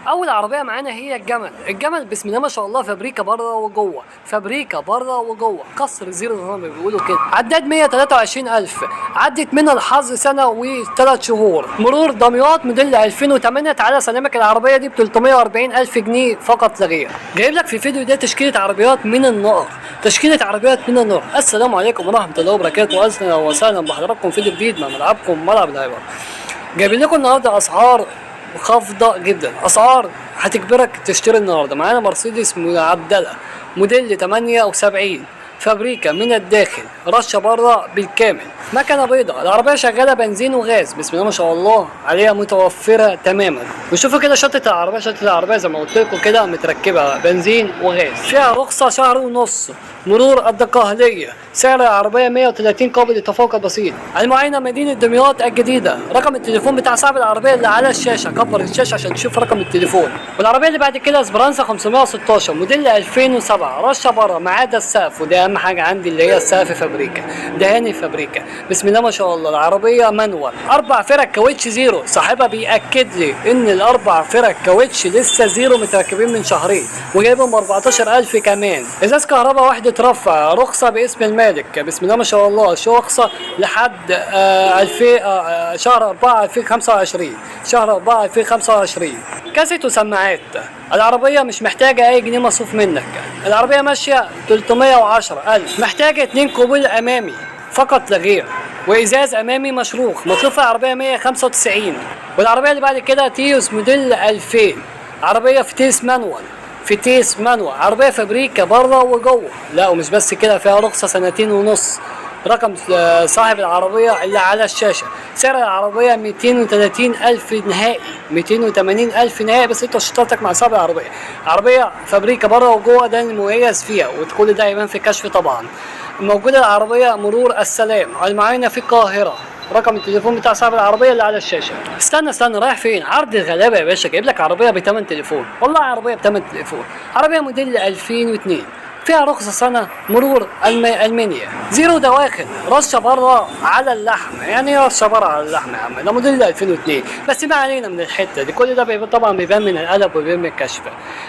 اول عربيه معانا هي الجمل بسم الله ما شاء الله، فابريكا بره وجوه، فابريكا بره وجوه، كسر الزيرو زي ما بيقولوا كده. عداد 123,000، عدت منها الحظ سنه وثلاث شهور. مرور دمياط موديل 2008. تعالى سلامك العربيه دي ب 340,000 جنيه فقط لا غير. جايب لك في الفيديو ده تشكيله عربيات من النار، تشكيله عربيات من النار. السلام عليكم ورحمه الله وبركاته، اهلا وسهلا بحضراتكم في فيديو جديد من ملعبكم ملعب الهايبر. جايبين لكم النهارده اسعار خافضة جدا، اسعار هتجبرك تشتري النهارده. معانا مرسيدس معدلة موديل 78، فابريكا من الداخل، رشه بره بالكامل، مكنه بيضاء. العربيه شغاله بنزين وغاز بسم الله ما شاء الله عليها، متوفره تماما. وشوفوا كده شنطه العربيه، شنطه العربيه زي ما قلت لكم كده متركبه بنزين وغاز، فيها رخصه شهر ونص، مرور الدقهليه. سعر العربيه 130 قابل للتفوق البسيط. المعاينه مدينه دمياط الجديده. رقم التليفون بتاع صاحب العربيه اللي على الشاشه، كبر الشاشه عشان تشوف رقم التليفون. والعربيه اللي بعد كده اسبرانسا 516 موديل 2007، رشه بره ما عدا السقف، وده اهم حاجه عندي اللي هي السقف فابريكا، دهاني فابريكا بسم الله ما شاء الله. العربيه مانوال، 4 فرق كاوتش زيرو. صاحبها بياكد لي ان الاربع فرق كاوتش لسه زيرو، متركبين من شهرين، وجايبهم 14,000 كمان. ازاز كهرباء وحده رفع، رخصه باسم المالك بسم الله ما شاء الله. شو رخصه لحد 2000 شهر 4 2025، شهر 4 2025. كاسيت وسماعات. العربيه مش محتاجه اي جنيه مصروف منك. العربيه ماشيه 310,000، محتاجه 2 قبول امامي فقط لا غير، وازاز امامي مشروخ. مصروف العربيه 195. والعربيه اللي بعد كده تيوس موديل 2000، عربيه فتيس مانوال، فتيس مانوال، عربيه فابريكا بره وجوه. لا ومش بس كده، فيها رخصه 2.5 سنين. رقم صاحب العربية اللي على الشاشة. سعر العربية 230,000 نهائي، 280,000 نهائي، بس انت اشترطك مع صاحب العربية. عربية فابريكا بره وجوه، ده المميز فيها، وكل ده يبان في الكشف طبعا. موجودة العربية مرور السلام، المعاينة في القاهرة. رقم التليفون بتاع صاحب العربية اللي على الشاشة. استنى رايح فين؟ عرض الغلابة يا باشا، جايب لك عربية بتمن تليفون، والله عربية بتمن تليفون. عربية موديل 2002، فيها رخصة سنة، مرور ألمانيا، زيرو دواخل، رشة بره على اللحم. يعني ايه رشة بره على اللحم يا عم؟ ده موديل 2002، بس ما علينا من الحتة دي، كل ده طبعا بيبان من القلب وبيبان من الكشف.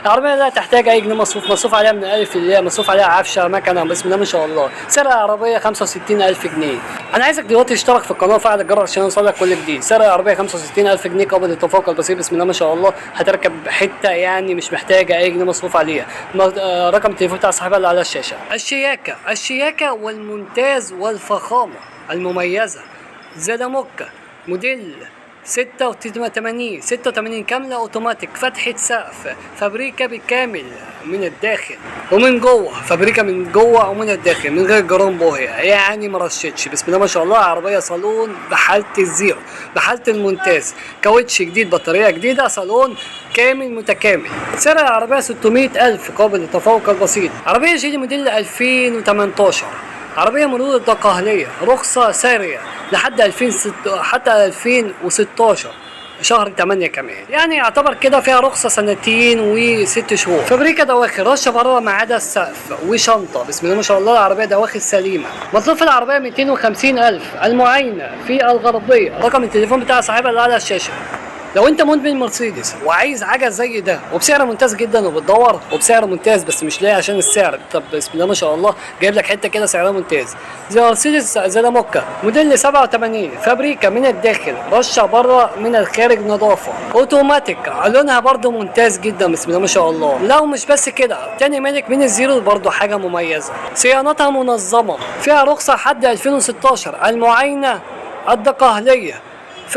العربية لا تحتاج أي جنيه مصروف عليها من الألف للياء، مصروف عليها عفشة، مكنة بسم الله ما شاء الله. سعر العربية 65,000 جنيه. أنا عايزك دلوقتي تشترك في القناة وفعل الجرس عشان يوصلك كل جديد. سعر العربية 65,000 جنيه قابل للتفوق البسيط بسم الله ما شاء الله. هتركب حتة يعني مش محتاجة أي جنيه مصروف عليها. رقم التليفون بتاع صاحبها اللي على الشاشة. الشياكة والممتاز والفخامة المميزة. زداموكا موديل 86 كاملة اوتوماتيك، فتحة سقف، فابريكا بالكامل من الداخل ومن جوه، فابريكا من جوه ومن الداخل من غير جرام بوهية، يعني مرشتش بسم الله ما شاء الله. عربية صالون بحالة الزيرو، بحالة الممتاز، كاوتش جديد، بطارية جديدة، صالون كامل متكامل. سعر العربية 600,000 قابل للتفوق البسيط. عربية جيلي موديل 2018، عربية مرور الدقهلية، رخصة سارية لحد 2016 شهر 8 كمان، يعني يعتبر كده فيها رخصة 2 و6 شهور. فابريكا دواخل، رشة بره ما عدا السقف، وشنطة بسم الله ما شاء الله. العربية دواخل سليمة. مصروف العربية 250,000. المعاينة في الغربية. رقم التليفون بتاع صاحبها اللي على الشاشة. لو انت مدمن مرسيدس وعايز حاجه زي ده وبسعر ممتاز جدا، وبتدور وبسعر ممتاز بس مش لاقي عشان السعر، طب بسم الله ما شاء الله جايب لك حته كده سعرها ممتاز، زي مرسيدس زلاموكا موديل 87، فابريكا من الداخل، رشه بره من الخارج، نظافه، اوتوماتيك، لونها برده ممتاز جدا بسم الله ما شاء الله. لو مش بس كده، تاني مالك من الزيرو برده حاجه مميزه، صيانتها منظمه، فيها رخصه لحد 2016. المعاينه الدقهليه،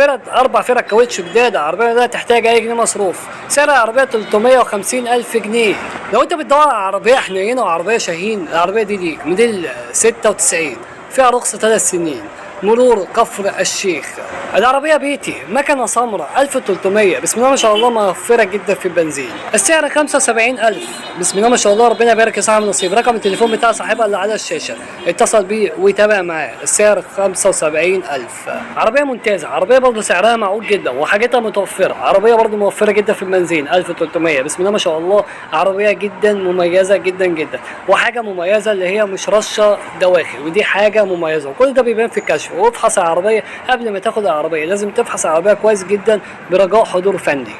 4 فرق كاوتش جداد. عربية لا تحتاج أي جنيه مصروف. سعر العربية 350,000 جنيه. لو أنت بتدور على عربية حنينة وعربية شاهين، العربية دي ليك، موديل 96، فيها رخصة 3 سنين، مرور كفر الشيخ. العربية بيتي، مكنة سمراء 1300 بسم الله ما شاء الله، موفرة جدا في البنزين. السعر 75,000 بسم الله ما شاء الله، ربنا يبارك يا صاحب النصيب. رقم التليفون بتاع صاحبها اللي على الشاشة، اتصل بيه ويتابع معاه. السعر 75,000. عربية ممتازة، عربية برضه سعرها معقول جدا وحاجتها متوفرة. عربية برضه موفرة جدا في البنزين 1300 بسم الله ما شاء الله. عربية جدا مميزة جدا جدا، وحاجة مميزة اللي هي مش رشة دواخل، ودي حاجة مميزة، وكل ده بيبان في الكشف. وافحص العربية قبل ما تاخد العربية، لازم تفحص العربية كويس جدا برجاء حضور فني.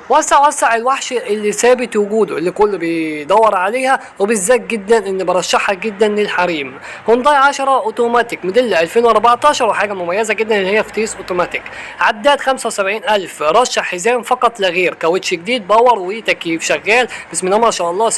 وسع الوحش اللي ثابت وجوده، اللي كله بيدور عليها، وبالذات جدا ان برشحها جدا للحريم. هونداي 10 اوتوماتيك موديل 2014، وحاجه مميزه جدا اللي هي فتيس اوتوماتيك. عداد 75,000، رشح حزام فقط لا غير، كاوتش جديد، باور وتكييف شغال. بسم الله ما شاء الله.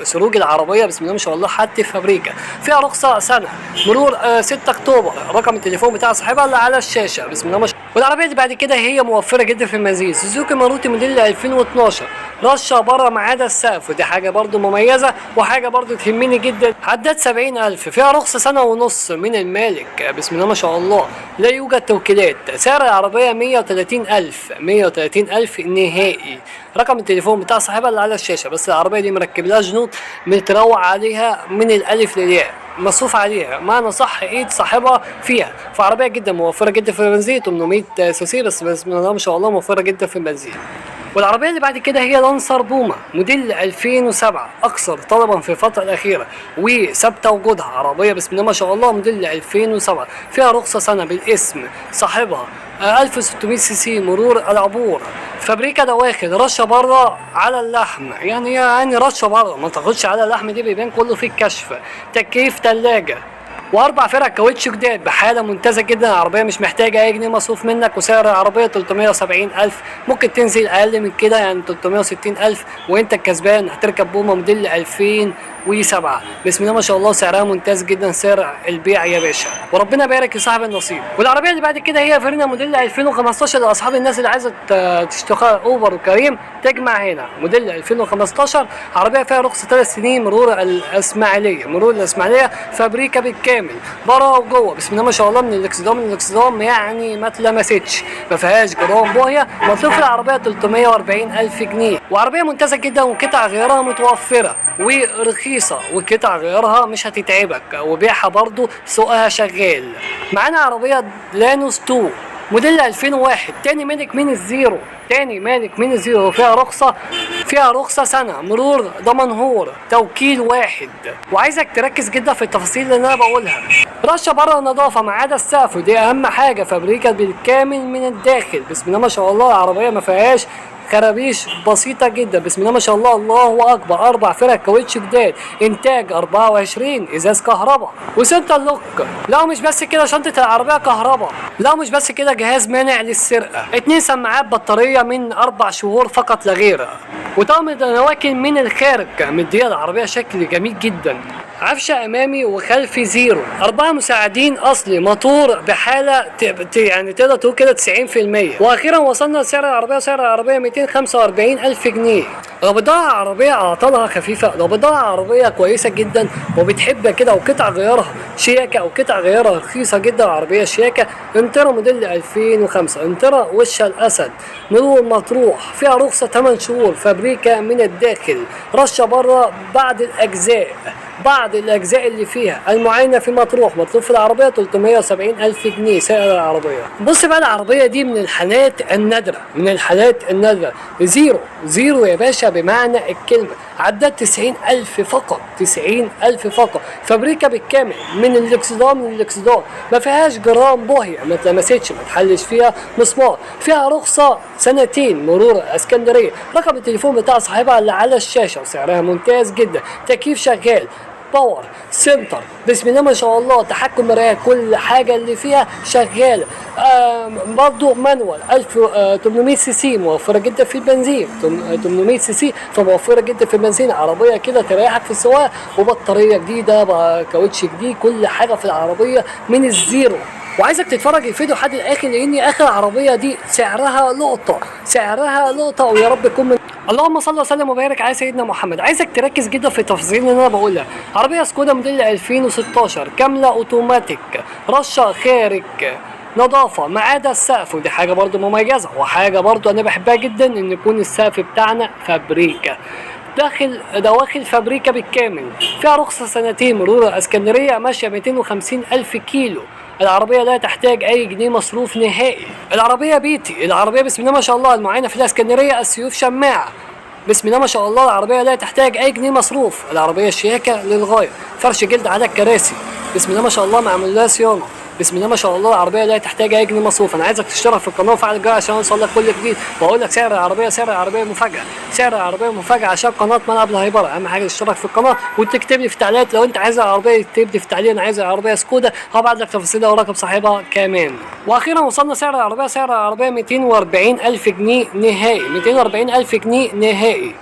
سروج العربيه بسم الله ما شاء الله حتى فابريكا. فيها رخصه سنه، مرور 6 اكتوبر. رقم التليفون بتاع صاحبها اللي على الشاشه. بسم الله ما شاء الله. والعربيه اللي بعد كده هي موفره جدا في المزيد، سوزوكي ماروتي موديل 2012، رشه بره ما عدا السقف، ودي حاجه برضو مميزه وحاجه برضو تهمني جدا. عداد 70,000، فيها رخصه سنه ونص من المالك. بسم الله ما شاء الله. لا يوجد توكيلات. سعر العربيه 130,000 نهائي. رقم التليفون بتاع صاحبها اللي على الشاشه. بس العربيه دي مركب لها جنوط متروع عليها من الالف للياء، مصروف عليها، معنى صح ايد صاحبها فيها. فعربيه جدا موفره جدا في البنزين، 800 سي بس بسم الله ما شاء الله موفره جدا في البنزين. والعربيه اللي بعد كده هي لانسر بوما موديل 2007، اكثر طلبا في الفتره الاخيره وثابته وجودها. عربيه بسم الله ما شاء الله موديل 2007، فيها رخصه سنه بالاسم صاحبها، 1600 سي سي، مرور العبور، فابريكا دواخل، رشه بره على اللحم، يعني رشه بره ما تاخدش على اللحم، دي بيبان كله في الكشف. تكييف ثلاجه، واربع فرق كاوتش جداد بحاله ممتازه جدا. العربيه مش محتاجه اي جنيه مصروف منك، وسعر العربيه 370,000، ممكن تنزل اقل من كده يعني 360,000، وانت الكسبان. هتركب بومه موديل 2007 بسم الله ما شاء الله، سعرها ممتاز جدا، سعر البيع يا باشا، وربنا يبارك لصاحب النصيب. والعربيه اللي بعد كده هي فيرنا موديل 2015، لاصحاب الناس اللي عايزه تشتغل اوبر وكريم تجمع هنا. موديل 2015، عربيه فيها رخصه 3 سنين، مرور الاسماعيليه، فابريكا بالكامل بره وجوه. بسم الله ما شاء الله، من الاكسدام يعني ما اتلمستش، ما فيهاش جرام بوهيه. مصروف العربيه 340,000 جنيه، وعربيه ممتازه جدا، وقطع غيارها متوفره ورخيصه، وقطع غيارها مش هتتعبك، وبيعها برضو سوقها شغال. معانا عربيه لانوس 2 موديل 2001، تاني مالك من الزيرو، فيها رخصة سنة، مرور دمنهور، توكيل واحد. وعايزك تركز جدا في التفاصيل اللي انا بقولها. رشة بره النظافة ما عدا السقف، ودي اهم حاجة، فابريكا بالكامل من الداخل. بسم الله ما شاء الله، العربية ما فيهاش خرابيش، بسيطة جدا. بسم الله ما شاء الله، الله أكبر. 4 فرق كاوتش جداد، إنتاج 24، إزاز كهرباء وسنتر لوك. لا مش بس كده، شنطة العربية كهرباء. لا مش بس كده، جهاز مانع للسرقة. 2 سماعات بطارية من 4 شهور فقط لا غير. وطقم نواكل من الخارج مدية العربية شكل جميل جدا. عفشة أمامي وخلفي زيرو، 4 مساعدين أصلي، موتور بحالة يعني تقدر تقول كده 90%. وأخيرا وصلنا لسعر العربية، سعر العربية 245,000 جنيه. لو بتدور على عربية أعطالها خفيفة، لو بتدور على عربية كويسة جدا وبتحب كده وقطع غيارها شياكة أو قطع غيارها رخيصة جدا، عربية شياكة، انترا موديل 2005، انترا وش الأسد، مرور مطروح، فيها رخصة 8 شهور، فابريكا من الداخل، رشة بره بعض الأجزاء اللي فيها. المعاينة في مطروح، مطلوب في العربية 370,000 جنيه سعر العربية. بص بقى، العربية دي من الحالات النادرة، زيرو يا باشا بمعنى الكلمة. عداد 90,000 فقط، 90,000 فقط، فابريكا بالكامل من الاكسدام، ما فيهاش جرام بوهية، ما اتلمستش، ما تحلش فيها مسمار، فيها رخصة 2 مرور اسكندرية. رقم التليفون بتاع صاحبها اللي على الشاشة، وسعرها ممتاز جدا، تكييف شغال، باور، سنتر، بسم الله ما شاء الله، تحكم مرايات، كل حاجة اللي فيها شغالة. برضو مانوال 1800 سي سي، موفرة جدا في البنزين، 800 سي سي، فموفرة جدا في البنزين. عربية كده تريحك في السواقة، وبطارية جديدة، كاوتش جديد، كل حاجة في العربية من الزيرو. وعايزك تتفرج الفيديو لحد الاخر، لان اخر عربيه دي سعرها لقطه، ويا رب يكون من اللهم صل وسلم وبارك على سيدنا محمد. عايزك تركز جدا في التفاصيل اللي انا بقولها. عربيه سكودا موديل 2016، كامله اوتوماتيك، رشه خارج نظافه ما عدا السقف، ودي حاجه برضو مميزه، وحاجه برضو انا بحبها جدا، ان يكون السقف بتاعنا فابريكا، دواخل فابريكا بالكامل. فيها رخصة 2 مرور اسكندرية، ماشية 250,000 كيلو. العربية لا تحتاج أي جنيه مصروف نهائي. العربية بيتي، العربية بسم الله ما شاء الله، المعاينة في الاسكندرية، السيوف شماعة، بسم الله ما شاء الله. العربية لا تحتاج أي جنيه مصروف، العربية شياكة للغاية، فرش جلد على الكراسي، بسم الله ما شاء الله، معمول لها صيانة. بسم الله ما شاء الله العربيه لا تحتاج اي جنيه مصروف. انا عايزك تشترك في القناه وفعل الجرس عشان يوصل لك كل جديد، واقول لك سعر العربيه، سعر العربيه مفاجاه، سعر العربيه مفاجاه عشان قناه ملعب الهايبره. اهم حاجه تشترك في القناه وتكتب لي في التعليقات لو انت عايز العربيه، تكتب لي في التعليق انا عايز العربيه سكودا، هبعت لك تفاصيلها ورقم صاحبها كمان. واخيرا وصلنا سعر العربيه، سعر العربيه 240 الف جنيه نهائي، 240 الف جنيه نهائي.